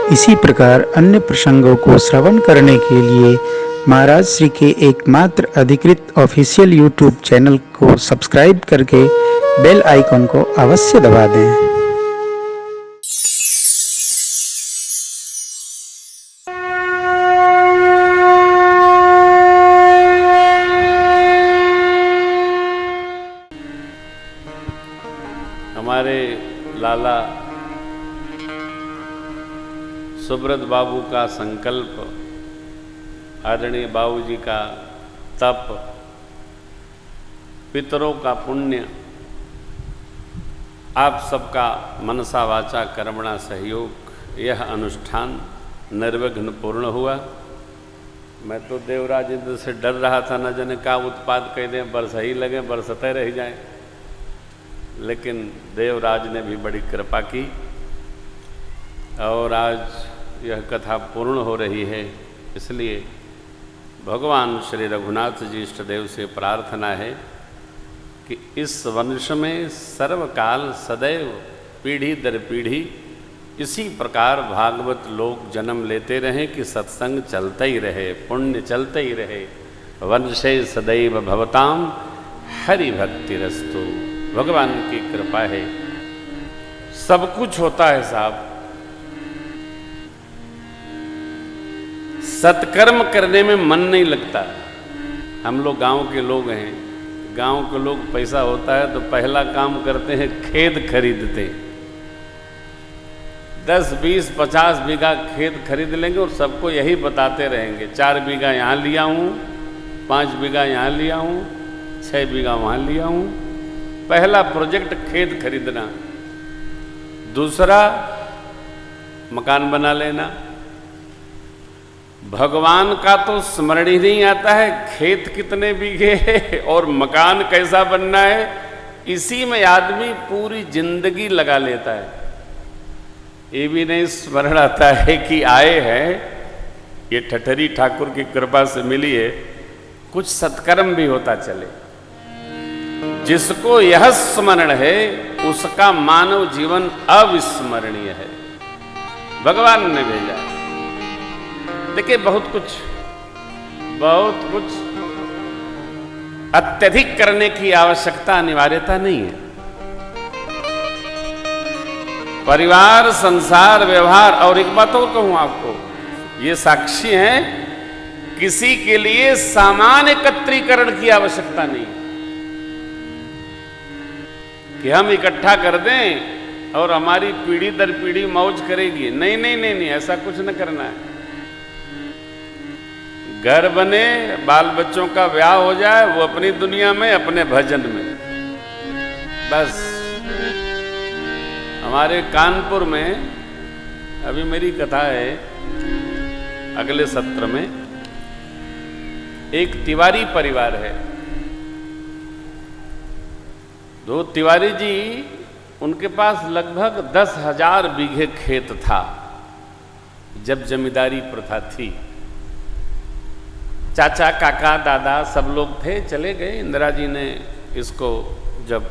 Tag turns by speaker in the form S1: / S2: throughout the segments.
S1: इसी प्रकार अन्य प्रसंगों को श्रवण करने के लिए महाराज श्री के एकमात्र अधिकृत ऑफिशियल यूट्यूब चैनल को सब्सक्राइब करके बेल आइकन को अवश्य दबा दें।
S2: हमारे लाला सुब्रत बाबू का संकल्प, आदरणीय बाबूजी का तप, पितरों का पुण्य, आप सबका मनसा वाचा कर्मणा सहयोग, यह अनुष्ठान निर्विघ्न पूर्ण हुआ। मैं तो देवराज इंद्र से डर रहा था, न जाने का उत्पाद कह दें, बरस ही लगे, बरसते रह जाएं। लेकिन देवराज ने भी बड़ी कृपा की और आज यह कथा पूर्ण हो रही है। इसलिए भगवान श्री रघुनाथ जी इष्टदेव से प्रार्थना है कि इस वंश में सर्वकाल सदैव पीढ़ी दर पीढ़ी इसी प्रकार भागवत लोग जन्म लेते रहें कि सत्संग चलता ही रहे, पुण्य चलते ही रहे। वंशे सदैव भवताम हरि भक्ति रस्तु। भगवान की कृपा है, सब कुछ होता है साहब। सत्कर्म करने में मन नहीं लगता। हम लोग गांव के लोग हैं, गांव के लोग पैसा होता है तो पहला काम करते हैं, खेत खरीदते। 10, 20, 50 बीघा खेत खरीद लेंगे और सबको यही बताते रहेंगे, 4 बीघा यहाँ लिया हूँ, 5 बीघा यहाँ लिया हूँ, 6 बीघा वहाँ लिया हूँ। पहला प्रोजेक्ट खेत खरीदना, दूसरा मकान बना लेना। भगवान का तो स्मरण ही नहीं आता है, खेत कितने बीघे है और मकान कैसा बनना है, इसी में आदमी पूरी जिंदगी लगा लेता है। ये भी नहीं स्मरण आता है कि आए हैं, ये ठठरी ठाकुर की कृपा से मिली है, कुछ सत्कर्म भी होता चले। जिसको यह स्मरण है उसका मानव जीवन अविस्मरणीय है। भगवान ने भेजा। देखिए बहुत कुछ अत्यधिक करने की आवश्यकता, अनिवार्यता नहीं है। परिवार, संसार, व्यवहार, और एक बात और कहूं आपको, ये साक्षी हैं, किसी के लिए सामान एकत्रीकरण की आवश्यकता नहीं कि हम इकट्ठा कर दें और हमारी पीढ़ी दर पीढ़ी मौज करेगी। नहीं नहीं नहीं नहीं, ऐसा कुछ न करना है। घर बने, बाल बच्चों का ब्याह हो जाए, वो अपनी दुनिया में, अपने भजन में, बस। हमारे कानपुर में अभी मेरी कथा है, अगले सत्र में एक तिवारी परिवार है। दो तिवारी जी, उनके पास लगभग 10,000 बीघे खेत था जब जमींदारी प्रथा थी। चाचा, काका, दादा सब लोग थे, चले गए। इंदिरा जी ने इसको जब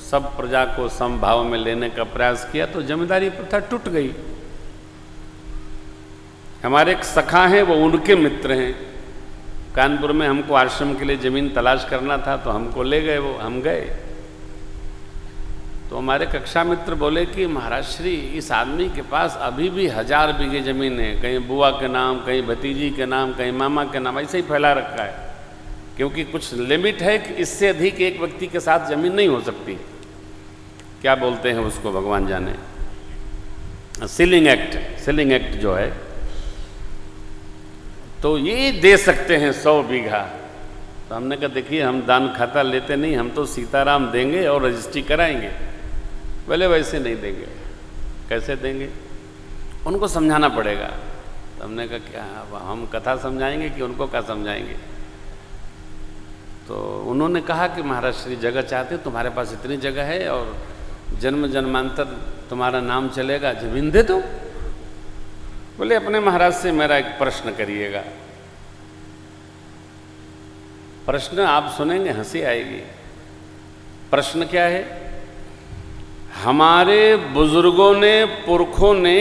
S2: सब प्रजा को समभाव में लेने का प्रयास किया तो जमींदारी प्रथा टूट गई। हमारे एक सखा हैं, वो उनके मित्र हैं। कानपुर में हमको आश्रम के लिए जमीन तलाश करना था तो हमको ले गए, वो हम गए। तो हमारे कक्षा मित्र बोले कि महाराज श्री, इस आदमी के पास अभी भी 1000 बीघे जमीन है, कहीं बुआ के नाम, कहीं भतीजी के नाम, कहीं मामा के नाम, ऐसे ही फैला रखा है। क्योंकि कुछ लिमिट है कि इससे अधिक एक व्यक्ति के साथ जमीन नहीं हो सकती। क्या बोलते हैं उसको भगवान जाने, सीलिंग एक्ट जो है, तो ये दे सकते हैं 100 बीघा। तो हमने कहा देखिए, हम दान खाता लेते नहीं, हम तो सीताराम देंगे और रजिस्ट्री कराएंगे। बोले वैसे नहीं देंगे। कैसे देंगे? उनको समझाना पड़ेगा। तो हमने कहा क्या हम कथा समझाएंगे कि उनको क्या समझाएंगे? तो उन्होंने कहा कि महाराज श्री जगह चाहते, तुम्हारे पास इतनी जगह है और जन्म जन्मांतर तुम्हारा नाम चलेगा, जमीन दे दो। बोले अपने महाराज से मेरा एक प्रश्न करिएगा। प्रश्न आप सुनेंगे हंसी आएगी। प्रश्न क्या है? हमारे बुजुर्गों ने, पुरखों ने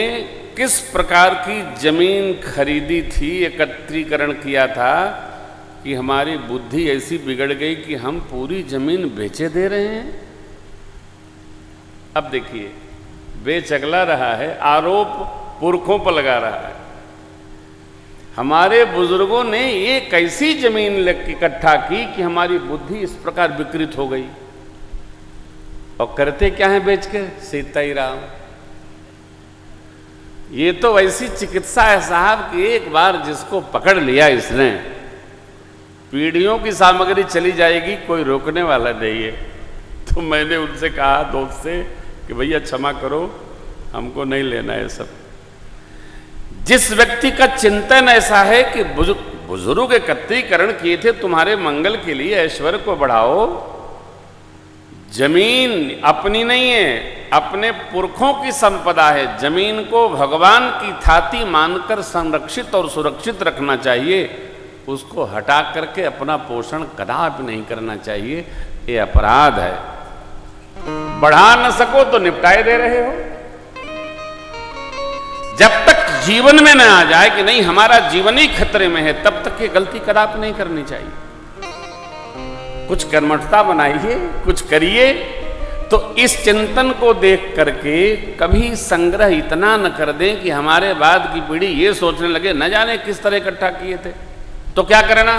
S2: किस प्रकार की जमीन खरीदी थी, एकत्रीकरण किया था कि हमारी बुद्धि ऐसी बिगड़ गई कि हम पूरी जमीन बेचे दे रहे हैं। अब देखिए, बेच अगला रहा है, आरोप पुरखों पर लगा रहा है। हमारे बुजुर्गों ने ये कैसी जमीन इकट्ठा की कि हमारी बुद्धि इस प्रकार विकृत हो गई। और करते क्या है बेच के? सीता ही राम। ये तो वैसी चिकित्सा है साहब कि एक बार जिसको पकड़ लिया इसने, पीढ़ियों की सामग्री चली जाएगी, कोई रोकने वाला नहीं है। तो मैंने उनसे कहा, दोस्त से, कि भैया क्षमा करो, हमको नहीं लेना है सब। जिस व्यक्ति का चिंतन ऐसा है कि बुजुर्ग एकत्रीकरण किए थे तुम्हारे मंगल के लिए, ऐश्वर्य को बढ़ाओ, जमीन अपनी नहीं है, अपने पुरखों की संपदा है, जमीन को भगवान की थाती मानकर संरक्षित और सुरक्षित रखना चाहिए, उसको हटा करके अपना पोषण कदापि नहीं करना चाहिए। ये अपराध है। बढ़ा न सको तो निपटाए दे रहे हो। जब तक जीवन में न आ जाए कि नहीं हमारा जीवन ही खतरे में है, तब तक ये गलती कदापि नहीं करनी चाहिए। कुछ कर्मठता बनाइए, कुछ करिए। तो इस चिंतन को देख करके कभी संग्रह इतना न कर दें कि हमारे बाद की पीढ़ी ये सोचने लगे न जाने किस तरह इकट्ठा किए थे। तो क्या करना?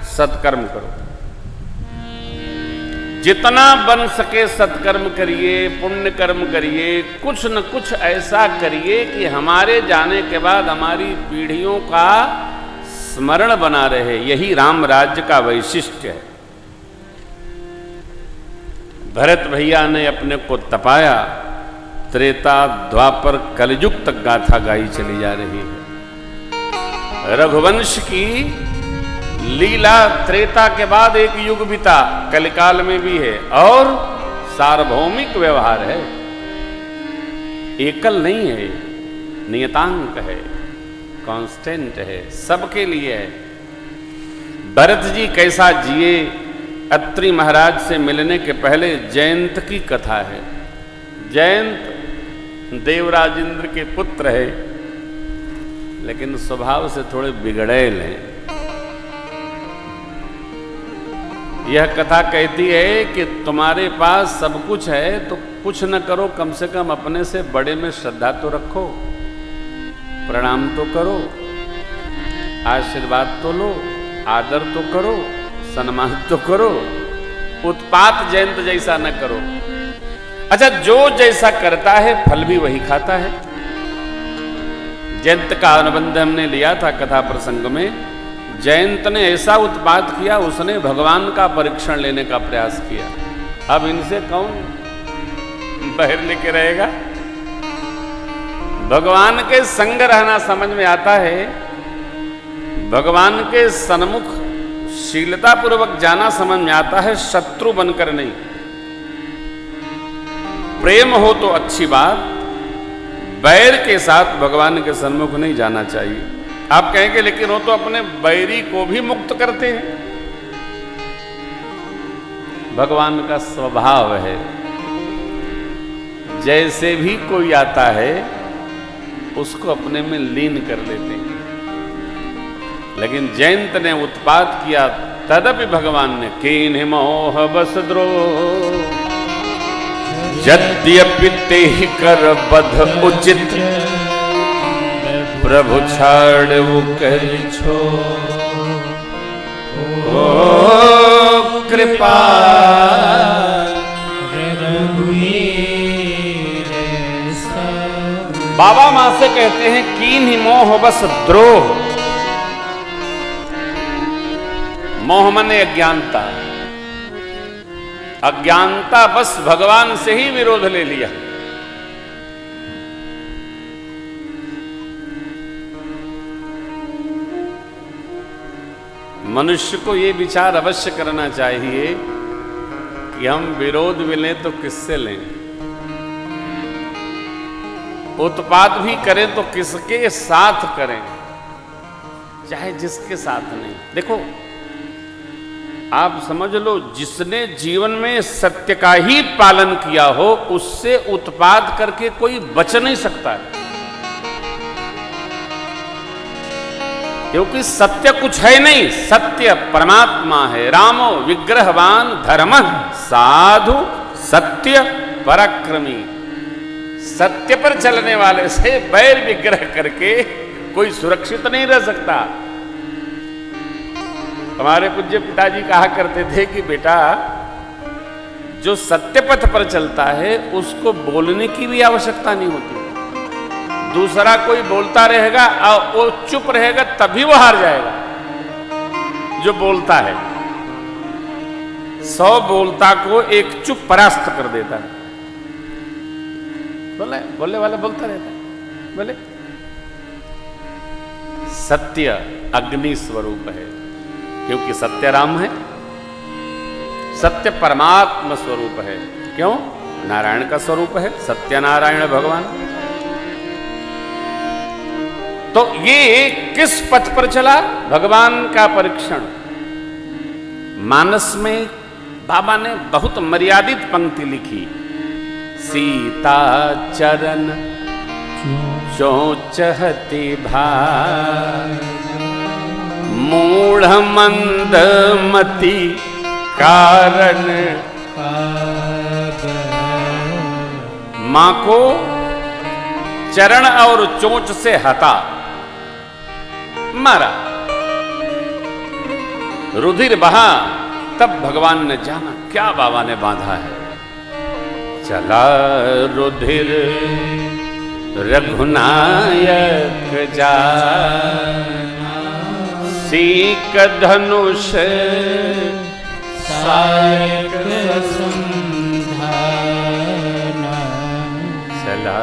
S2: सत्कर्म करो, जितना बन सके सत्कर्म करिए, पुण्य कर्म करिए, कुछ न कुछ ऐसा करिए कि हमारे जाने के बाद हमारी पीढ़ियों का स्मरण बना रहे। यही राम राज्य का वैशिष्ट्य है। भरत भैया ने अपने को तपाया, त्रेता द्वापर कलयुग तक गाथा गाई चली जा रही है। रघुवंश की लीला त्रेता के बाद एक युग बीता, कलिकाल में भी है, और सार्वभौमिक व्यवहार है, एकल नहीं है, नियतांक है, कांस्टेंट है, सबके लिए है। भरत जी कैसा जिए, अत्रि महाराज से मिलने के पहले जयंत की कथा है। जयंत देवराज इंद्र के पुत्र है, लेकिन स्वभाव से थोड़े बिगड़ैल हैं। यह कथा कहती है कि तुम्हारे पास सब कुछ है तो कुछ न करो, कम से कम अपने से बड़े में श्रद्धा तो रखो, प्रणाम तो करो, आशीर्वाद तो लो, आदर तो करो, सम्मान तो करो, उत्पात जयंत जैसा न करो। अच्छा, जो जैसा करता है फल भी वही खाता है। जयंत का अनुबंध हमने लिया था कथा प्रसंग में। जयंत ने ऐसा उत्पात किया, उसने भगवान का परीक्षण लेने का प्रयास किया। अब इनसे कौन बाहर लेके रहेगा? भगवान के संग रहना समझ में आता है, भगवान के सन्मुख शीलता पूर्वक जाना समझ में आता है, शत्रु बनकर नहीं। प्रेम हो तो अच्छी बात, बैर के साथ भगवान के सन्मुख नहीं जाना चाहिए। आप कहेंगे लेकिन वो तो अपने बैरी को भी मुक्त करते हैं। भगवान का स्वभाव है, जैसे भी कोई आता है उसको अपने में लीन कर लेते हैं। लेकिन जयंत ने उत्पात किया, तदपि भगवान ने कीन्हि मोह बस द्रोह, यद्यपि तेहि कर बध उचित, प्रभु छाड़ऊ करि छो, ओ कृपा बाबा मां से कहते हैं कीन्हि मोह बस द्रोह। मोह मने अज्ञानता, अज्ञानता बस भगवान से ही विरोध ले लिया। मनुष्य को ये विचार अवश्य करना चाहिए कि हम विरोध मिलें तो किससे लें, उत्पात भी करें तो किसके साथ करें, चाहे जिसके साथ नहीं। देखो, आप समझ लो, जिसने जीवन में सत्य का ही पालन किया हो, उससे उत्पात करके कोई बच नहीं सकता है। क्योंकि सत्य कुछ है नहीं, सत्य परमात्मा है। रामो विग्रहवान धर्मः साधु सत्य पराक्रमी। सत्य पर चलने वाले से बैर विग्रह करके कोई सुरक्षित नहीं रह सकता। हमारे पूज्य पिताजी कहा करते थे कि बेटा, जो सत्य पथ पर चलता है उसको बोलने की भी आवश्यकता नहीं होती। दूसरा कोई बोलता रहेगा और वो चुप रहेगा तभी वो हार जाएगा। जो बोलता है 100 बोलता को एक चुप परास्त कर देता है। बोलने वाला बोलता रहता है। बोले सत्य अग्नि स्वरूप है, क्योंकि सत्य राम है। सत्य परमात्मा स्वरूप है। क्यों? नारायण का स्वरूप है, सत्यनारायण भगवान। तो ये किस पथ पर चला? भगवान का परीक्षण। मानस में बाबा ने बहुत मर्यादित पंक्ति लिखी, सीता चरण चोचहति भार, मूढ़ मंद मति कारण। मां को चरण और चोंच से हटा, मारा, रुधिर बहा। तब भगवान ने जाना क्या बाबा ने बांधा है। चला रुधिर रघुनायक जा, सीक धनुष सायक संधाना। चला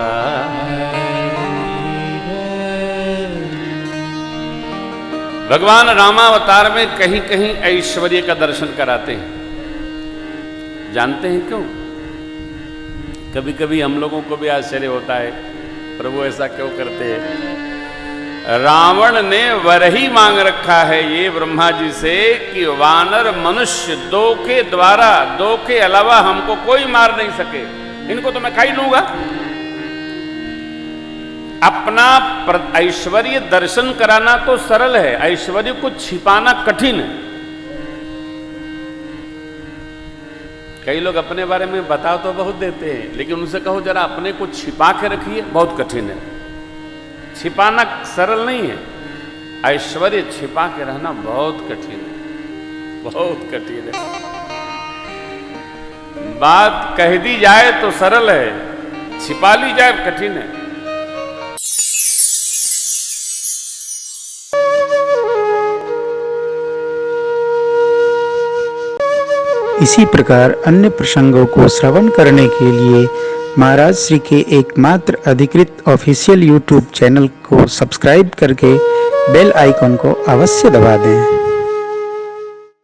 S2: भगवान रामावतार में कहीं कहीं ऐश्वर्य का दर्शन कराते हैं। जानते हैं क्यों? कभी कभी हम लोगों को भी आश्चर्य होता है, प्रभु ऐसा क्यों करते हैं? रावण ने वर ही मांग रखा है ये ब्रह्मा जी से कि वानर मनुष्य दो के द्वारा, दो के अलावा हमको कोई मार नहीं सके, इनको तो मैं खा ही लूंगा। अपना ऐश्वर्य दर्शन कराना तो सरल है, ऐश्वर्य को छिपाना कठिन है। कई लोग अपने बारे में बता तो बहुत देते हैं, लेकिन उनसे कहो जरा अपने को छिपा के रखिए, बहुत कठिन है। छिपाना सरल नहीं है, ऐश्वर्य छिपा के रहना बहुत कठिन है, बहुत कठिन है। बात कह दी जाए तो सरल है, छिपा ली जाए कठिन है।
S1: इसी प्रकार अन्य प्रसंगों को श्रवण करने के लिए महाराज श्री के एकमात्र अधिकृत ऑफिशियल यूट्यूब चैनल को सब्सक्राइब करके बेल आइकन को अवश्य दबा दें।